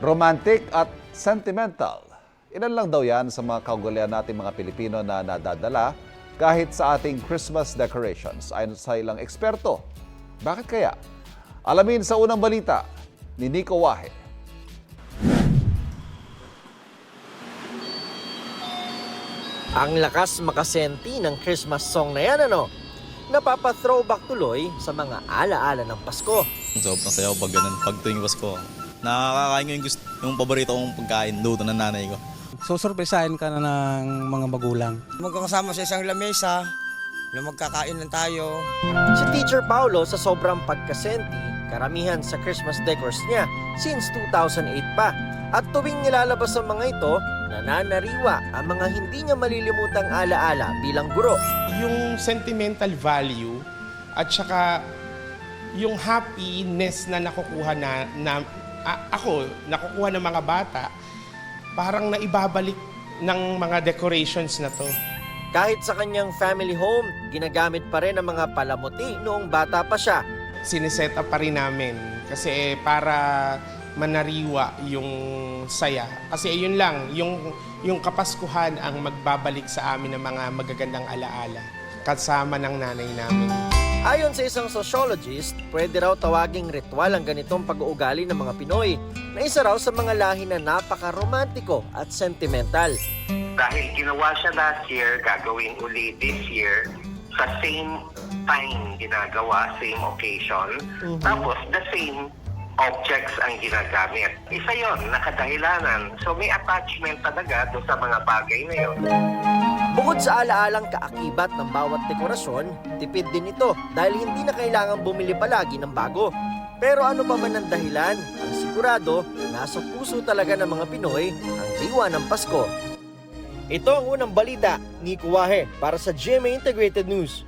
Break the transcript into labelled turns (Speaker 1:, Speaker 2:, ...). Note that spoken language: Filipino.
Speaker 1: Romantic at sentimental. Ilan lang daw yan sa mga kaugalian nating mga Pilipino na nadadala kahit sa ating Christmas decorations. Ayon sa ilang eksperto, bakit kaya? Alamin sa unang balita ni Nico Wahe.
Speaker 2: Ang lakas makasenti ng Christmas song na yan, ano? Napapa-throwback tuloy sa mga alaala ng Pasko.
Speaker 3: Sobrang saya ko pag ganun, pag tuwing Pasko. Nakakakain ko yung paborito kong pagkain, luto ng nanay ko.
Speaker 4: Susurpresahin ka na ng mga magulang.
Speaker 5: Magkakasama sa isang lamesa, na magkakain lang tayo.
Speaker 2: Si Teacher Paulo sa sobrang pagkasenti, karamihan sa Christmas decors niya since 2008 pa. At tuwing nilalabas ang mga ito, nananariwa ang mga hindi niya malilimutang alaala bilang guro.
Speaker 6: Yung sentimental value at saka yung happiness na nakukuha nakukuha ng mga bata, parang naibabalik ng mga decorations na to.
Speaker 2: Kahit sa kanyang family home, ginagamit pa rin ang mga palamuti noong bata pa siya.
Speaker 6: Siniset up pa rin namin kasi para manariwa yung saya. Kasi yun lang, yung kapaskuhan ang magbabalik sa amin ng mga magagandang alaala kasama ng nanay namin.
Speaker 2: Ayon sa isang sociologist, pwede raw tawaging ritual ang ganitong pag-uugali ng mga Pinoy na isa raw sa mga lahi na napaka-romantiko at sentimental.
Speaker 7: Dahil ginawa siya last year, gagawin uli this year sa same time ginagawa, same occasion. Tapos the same objects ang ginagamit. Isa yon, nakadahilanan. So may attachment talaga doon sa mga bagay na yun.
Speaker 2: Bukod sa alaalang kaakibat ng bawat dekorasyon, tipid din ito dahil hindi na kailangang bumili palagi ng bago. Pero ano pa man ang dahilan, ang sigurado, nasa puso talaga ng mga Pinoy ang diwa ng Pasko. Ito ang unang balita, Nico Wahe para sa GMA Integrated News.